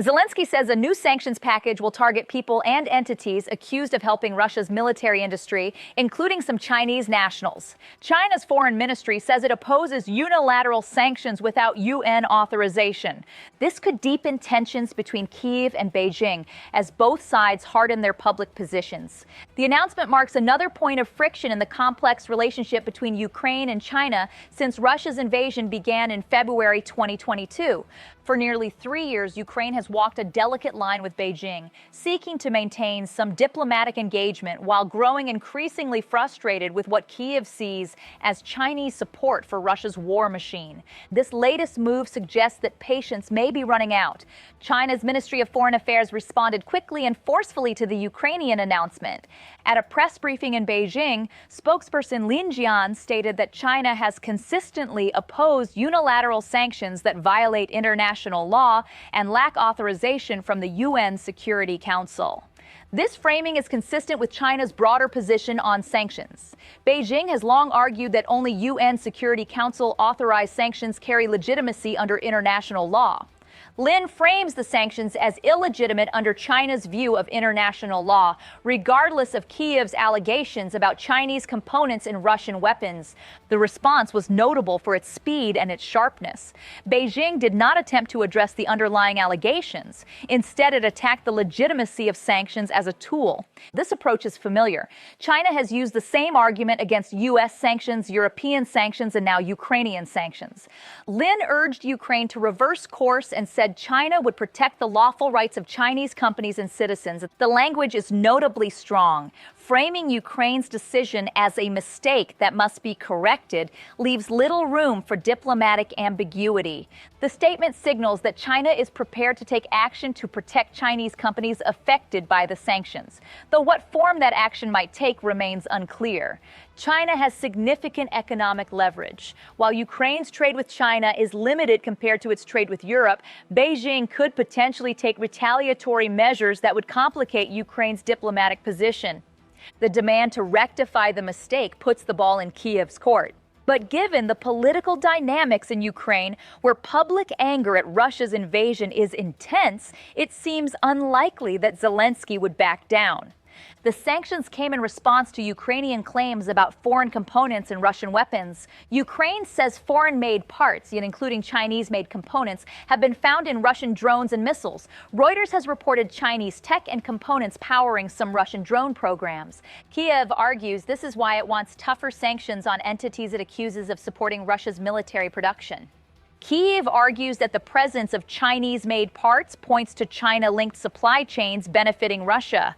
Zelensky says a new sanctions package will target people and entities accused of helping Russia's military industry, including some Chinese nationals. China's foreign ministry says it opposes unilateral sanctions without UN authorization. This could deepen tensions between Kyiv and Beijing as both sides harden their public positions. The announcement marks another point of friction in the complex relationship between Ukraine and China since Russia's invasion began in February 2022. For nearly 3 years, Ukraine has walked a delicate line with Beijing, seeking to maintain some diplomatic engagement while growing increasingly frustrated with what Kyiv sees as Chinese support for Russia's war machine. This latest move suggests that patience may be running out. China's Ministry of Foreign Affairs responded quickly and forcefully to the Ukrainian announcement. At a press briefing in Beijing, spokesperson Lin Jian stated that China has consistently opposed unilateral sanctions that violate international law and lack authorization from the UN Security Council. This framing is consistent with China's broader position on sanctions. Beijing has long argued that only UN Security Council authorized sanctions carry legitimacy under international law. Lin frames the sanctions as illegitimate under China's view of international law, regardless of Kyiv's allegations about Chinese components in Russian weapons. The response was notable for its speed and its sharpness. Beijing did not attempt to address the underlying allegations. Instead, it attacked the legitimacy of sanctions as a tool. This approach is familiar. China has used the same argument against U.S. sanctions, European sanctions, and now Ukrainian sanctions. Lin urged Ukraine to reverse course and said China would protect the lawful rights of Chinese companies and citizens. The language is notably strong. Framing Ukraine's decision as a mistake that must be corrected leaves little room for diplomatic ambiguity. The statement signals that China is prepared to take action to protect Chinese companies affected by the sanctions, though what form that action might take remains unclear. China has significant economic leverage. While Ukraine's trade with China is limited compared to its trade with Europe, Beijing could potentially take retaliatory measures that would complicate Ukraine's diplomatic position. The demand to rectify the mistake puts the ball in Kyiv's court. But given the political dynamics in Ukraine, where public anger at Russia's invasion is intense, it seems unlikely that Zelensky would back down. The sanctions came in response to Ukrainian claims about foreign components in Russian weapons. Ukraine says foreign-made parts, yet including Chinese-made components, have been found in Russian drones and missiles. Reuters has reported Chinese tech and components powering some Russian drone programs. Kyiv argues this is why it wants tougher sanctions on entities it accuses of supporting Russia's military production. Kyiv argues that the presence of Chinese-made parts points to China-linked supply chains benefiting Russia.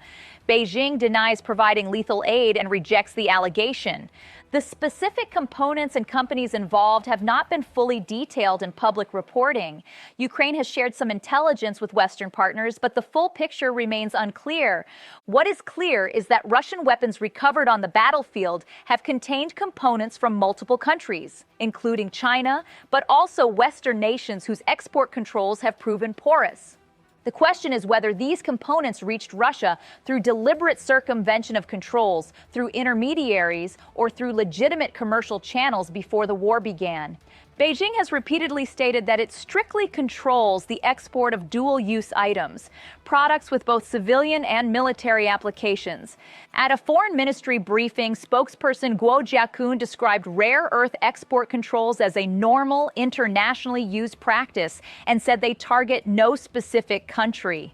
Beijing denies providing lethal aid and rejects the allegation. The specific components and companies involved have not been fully detailed in public reporting. Ukraine has shared some intelligence with Western partners, but the full picture remains unclear. What is clear is that Russian weapons recovered on the battlefield have contained components from multiple countries, including China, but also Western nations whose export controls have proven porous. The question is whether these components reached Russia through deliberate circumvention of controls, through intermediaries, or through legitimate commercial channels before the war began. Beijing has repeatedly stated that it strictly controls the export of dual-use items, products with both civilian and military applications. At a foreign ministry briefing, spokesperson Guo Jiakun described rare earth export controls as a normal, internationally used practice and said they target no specific country.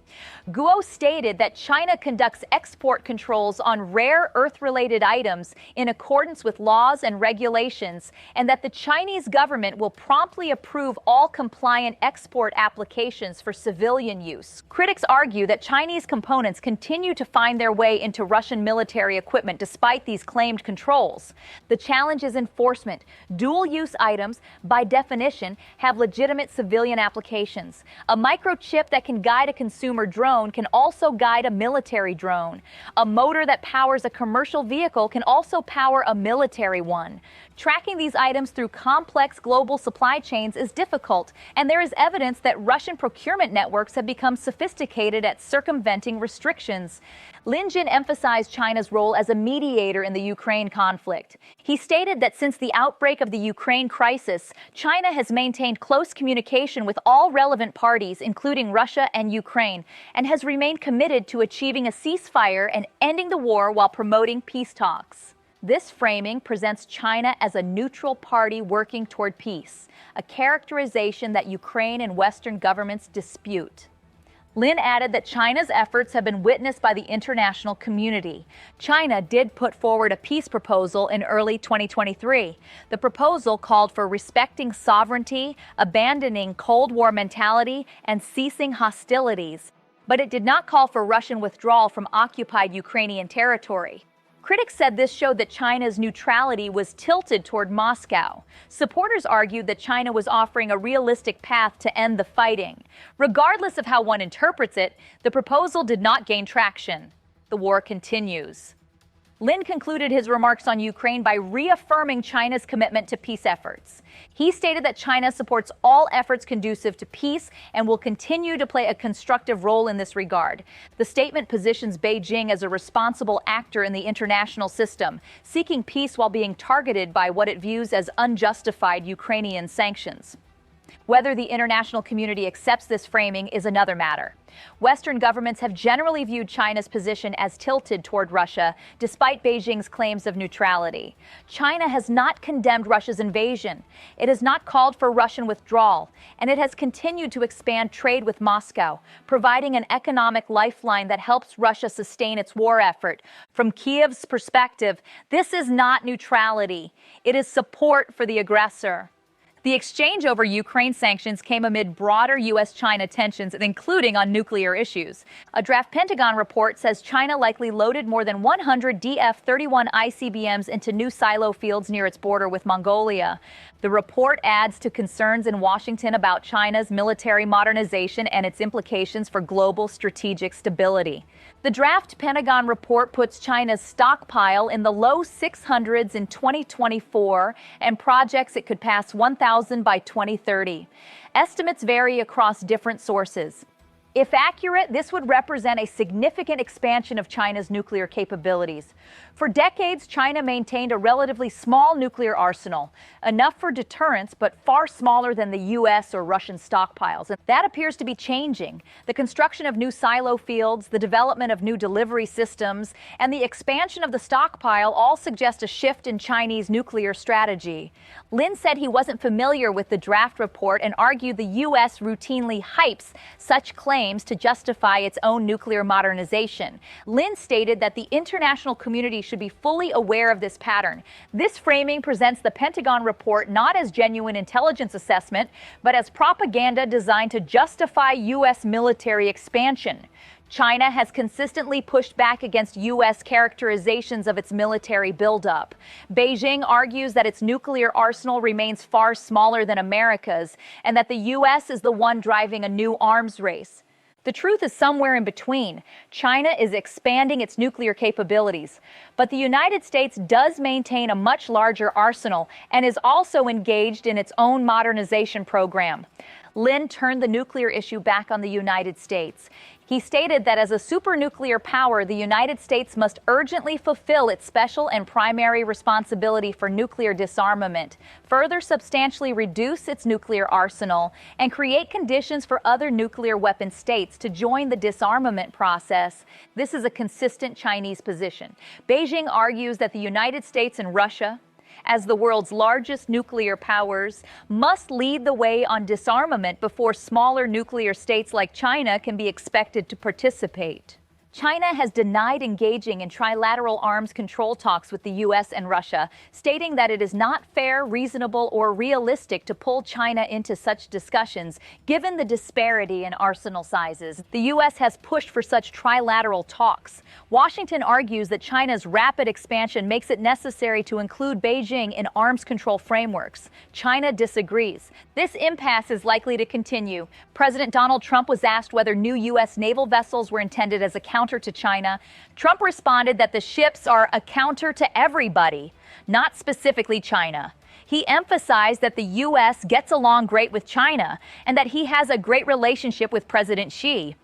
Guo stated that China conducts export controls on rare earth-related items in accordance with laws and regulations, and that the Chinese government will promptly approve all compliant export applications for civilian use. Critics argue that Chinese components continue to find their way into Russian military equipment despite these claimed controls. The challenge is enforcement. Dual-use items, by definition, have legitimate civilian applications. A microchip that can guide a consumer drone can also guide a military drone. A motor that powers a commercial vehicle can also power a military one. Tracking these items through complex global global supply chains is difficult, and there is evidence that Russian procurement networks have become sophisticated at circumventing restrictions. Lin Jian emphasized China's role as a mediator in the Ukraine conflict. He stated that since the outbreak of the Ukraine crisis, China has maintained close communication with all relevant parties, including Russia and Ukraine, and has remained committed to achieving a ceasefire and ending the war while promoting peace talks. This framing presents China as a neutral party working toward peace, a characterization that Ukraine and Western governments dispute. Lin added that China's efforts have been witnessed by the international community. China did put forward a peace proposal in early 2023. The proposal called for respecting sovereignty, abandoning Cold War mentality, and ceasing hostilities. But it did not call for Russian withdrawal from occupied Ukrainian territory. Critics said this showed that China's neutrality was tilted toward Moscow. Supporters argued that China was offering a realistic path to end the fighting. Regardless of how one interprets it, the proposal did not gain traction. The war continues. Lin concluded his remarks on Ukraine by reaffirming China's commitment to peace efforts. He stated that China supports all efforts conducive to peace and will continue to play a constructive role in this regard. The statement positions Beijing as a responsible actor in the international system, seeking peace while being targeted by what it views as unjustified Ukrainian sanctions. Whether the international community accepts this framing is another matter. Western governments have generally viewed China's position as tilted toward Russia, despite Beijing's claims of neutrality. China has not condemned Russia's invasion. It has not called for Russian withdrawal, and it has continued to expand trade with Moscow, providing an economic lifeline that helps Russia sustain its war effort. From Kyiv's perspective, this is not neutrality. It is support for the aggressor. The exchange over Ukraine sanctions came amid broader U.S.-China tensions, including on nuclear issues. A draft Pentagon report says China likely loaded more than 100 DF-31 ICBMs into new silo fields near its border with Mongolia. The report adds to concerns in Washington about China's military modernization and its implications for global strategic stability. The draft Pentagon report puts China's stockpile in the low 600s in 2024 and projects it could pass 1,000 by 2030. Estimates vary across different sources. If accurate, this would represent a significant expansion of China's nuclear capabilities. For decades, China maintained a relatively small nuclear arsenal, enough for deterrence, but far smaller than the U.S. or Russian stockpiles. And that appears to be changing. The construction of new silo fields, the development of new delivery systems, and the expansion of the stockpile all suggest a shift in Chinese nuclear strategy. Lin said he wasn't familiar with the draft report and argued the U.S. routinely hypes such claims to justify its own nuclear modernization. Lin stated that the international community should be fully aware of this pattern. This framing presents the Pentagon report not as genuine intelligence assessment, but as propaganda designed to justify U.S. military expansion. China has consistently pushed back against U.S. characterizations of its military buildup. Beijing argues that its nuclear arsenal remains far smaller than America's, and that the U.S. is the one driving a new arms race. The truth is somewhere in between. China is expanding its nuclear capabilities, but the United States does maintain a much larger arsenal and is also engaged in its own modernization program. Lin turned the nuclear issue back on the United States. He stated that as a supernuclear power, the United States must urgently fulfill its special and primary responsibility for nuclear disarmament, further substantially reduce its nuclear arsenal, and create conditions for other nuclear weapon states to join the disarmament process. This is a consistent Chinese position. Beijing argues that the United States and Russia, as the world's largest nuclear powers, must lead the way on disarmament before smaller nuclear states like China can be expected to participate. China has denied engaging in trilateral arms control talks with the U.S. and Russia, stating that it is not fair, reasonable, or realistic to pull China into such discussions, given the disparity in arsenal sizes. The U.S. has pushed for such trilateral talks. Washington argues that China's rapid expansion makes it necessary to include Beijing in arms control frameworks. China disagrees. This impasse is likely to continue. President Donald Trump was asked whether new U.S. naval vessels were intended as a counter to China. Trump responded that the ships are a counter to everybody, not specifically China. He emphasized that the U.S. gets along great with China and that he has a great relationship with President Xi.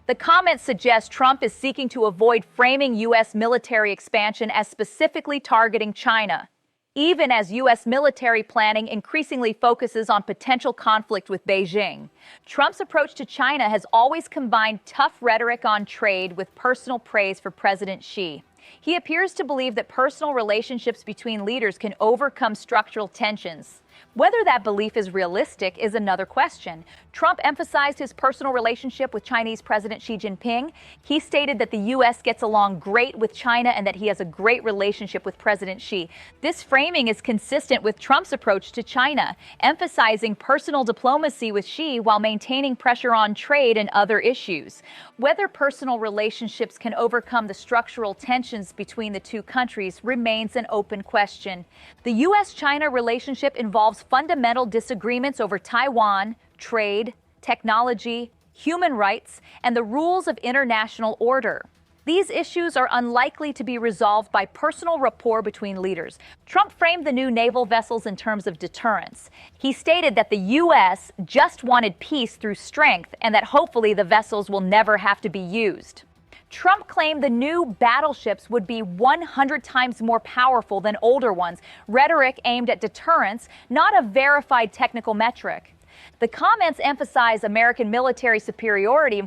The comments suggest Trump is seeking to avoid framing U.S. military expansion as specifically targeting China, even as U.S. military planning increasingly focuses on potential conflict with Beijing. Trump's approach to China has always combined tough rhetoric on trade with personal praise for President Xi. He appears to believe that personal relationships between leaders can overcome structural tensions. Whether that belief is realistic is another question. Trump emphasized his personal relationship with Chinese President Xi Jinping. He stated that the U.S. gets along great with China and that he has a great relationship with President Xi. This framing is consistent with Trump's approach to China, emphasizing personal diplomacy with Xi while maintaining pressure on trade and other issues. Whether personal relationships can overcome the structural tensions between the two countries remains an open question. The U.S.-China relationship involves fundamental disagreements over Taiwan, trade, technology, human rights, and the rules of international order. These issues are unlikely to be resolved by personal rapport between leaders. Trump framed the new naval vessels in terms of deterrence. He stated that the U.S. just wanted peace through strength and that hopefully the vessels will never have to be used. Trump claimed the new battleships would be 100 times more powerful than older ones, rhetoric aimed at deterrence, not a verified technical metric. The comments emphasize American military superiority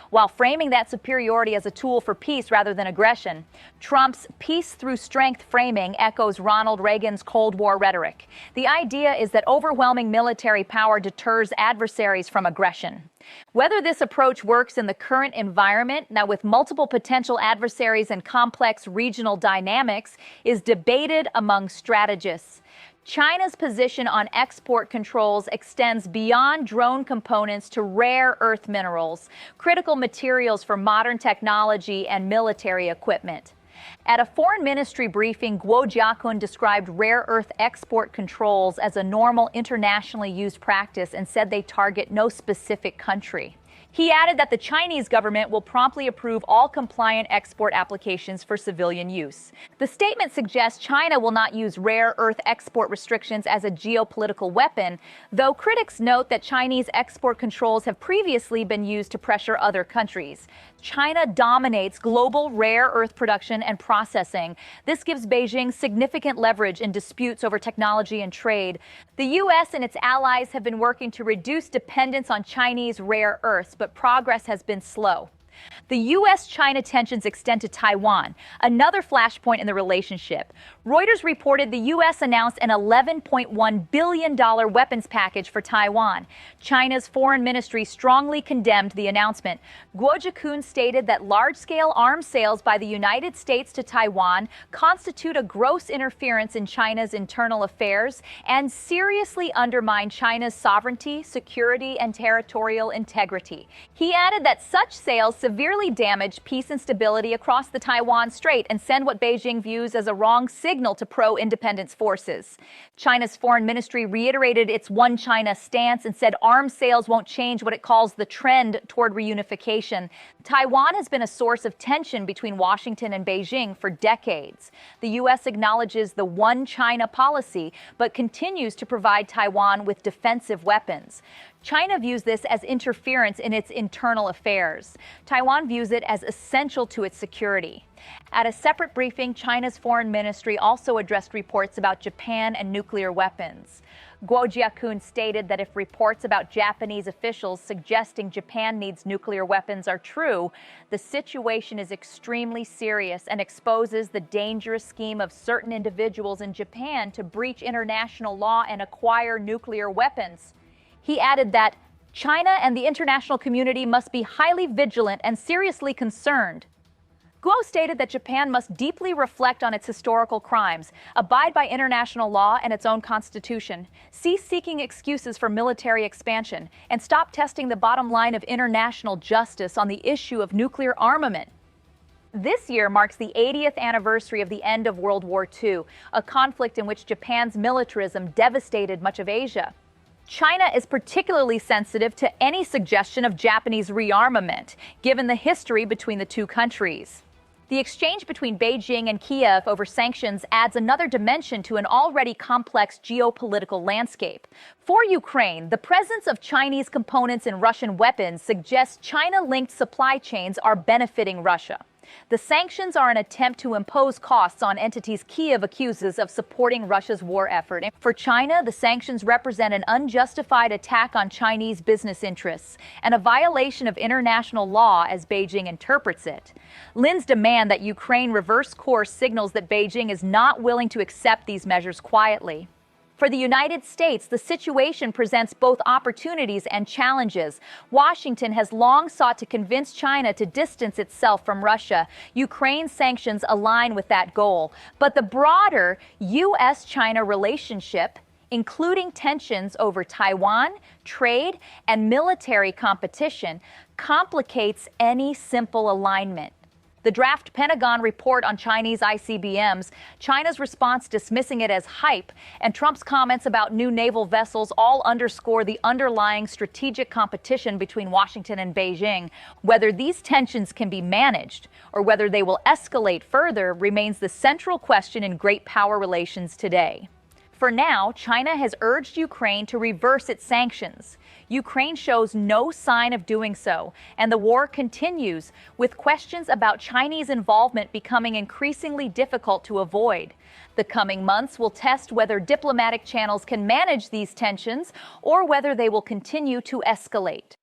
while framing that superiority as a tool for peace rather than aggression. Trump's peace through strength framing echoes Ronald Reagan's Cold War rhetoric. The idea is that overwhelming military power deters adversaries from aggression. Whether this approach works in the current environment, now with multiple potential adversaries and complex regional dynamics, is debated among strategists. China's position on export controls extends beyond drone components to rare earth minerals, critical materials for modern technology and military equipment. At a foreign ministry briefing, Guo Jiakun described rare earth export controls as a normal internationally used practice and said they target no specific country. He added that the Chinese government will promptly approve all compliant export applications for civilian use. The statement suggests China will not use rare earth export restrictions as a geopolitical weapon, though critics note that Chinese export controls have previously been used to pressure other countries. China dominates global rare earth production and processing. This gives Beijing significant leverage in disputes over technology and trade. The U.S. and its allies have been working to reduce dependence on Chinese rare earths, but progress has been slow. The U.S.-China tensions extend to Taiwan, another flashpoint in the relationship. Reuters reported the U.S. announced an $11.1 billion weapons package for Taiwan. China's foreign ministry strongly condemned the announcement. Guo Jiakun stated that large-scale arms sales by the United States to Taiwan constitute a gross interference in China's internal affairs and seriously undermine China's sovereignty, security, and territorial integrity. He added that such sales severely damage peace and stability across the Taiwan Strait and send what Beijing views as a wrong signal to pro-independence forces. China's foreign ministry reiterated its one China stance and said arms sales won't change what it calls the trend toward reunification. Taiwan has been a source of tension between Washington and Beijing for decades. The U.S. acknowledges the one China policy, but continues to provide Taiwan with defensive weapons. China views this as interference in its internal affairs. Taiwan views it as essential to its security. At a separate briefing, China's foreign ministry also addressed reports about Japan and nuclear weapons. Guo Jiakun stated that if reports about Japanese officials suggesting Japan needs nuclear weapons are true, the situation is extremely serious and exposes the dangerous scheme of certain individuals in Japan to breach international law and acquire nuclear weapons. He added that China and the international community must be highly vigilant and seriously concerned. Guo stated that Japan must deeply reflect on its historical crimes, abide by international law and its own constitution, cease seeking excuses for military expansion, and stop testing the bottom line of international justice on the issue of nuclear armament. This year marks the 80th anniversary of the end of World War II, a conflict in which Japan's militarism devastated much of Asia. China is particularly sensitive to any suggestion of Japanese rearmament, given the history between the two countries. The exchange between Beijing and Kyiv over sanctions adds another dimension to an already complex geopolitical landscape. For Ukraine, the presence of Chinese components in Russian weapons suggests China-linked supply chains are benefiting Russia. The sanctions are an attempt to impose costs on entities Kyiv accuses of supporting Russia's war effort. For China, the sanctions represent an unjustified attack on Chinese business interests and a violation of international law as Beijing interprets it. Lin's demand that Ukraine reverse course signals that Beijing is not willing to accept these measures quietly. For the United States, the situation presents both opportunities and challenges. Washington has long sought to convince China to distance itself from Russia. Ukraine's sanctions align with that goal. But the broader U.S.-China relationship, including tensions over Taiwan, trade, and military competition, complicates any simple alignment. The draft Pentagon report on Chinese ICBMs, China's response dismissing it as hype, and Trump's comments about new naval vessels all underscore the underlying strategic competition between Washington and Beijing. Whether these tensions can be managed or whether they will escalate further remains the central question in great power relations today. For now, China has urged Ukraine to reverse its sanctions. Ukraine shows no sign of doing so, and the war continues, with questions about Chinese involvement becoming increasingly difficult to avoid. The coming months will test whether diplomatic channels can manage these tensions or whether they will continue to escalate.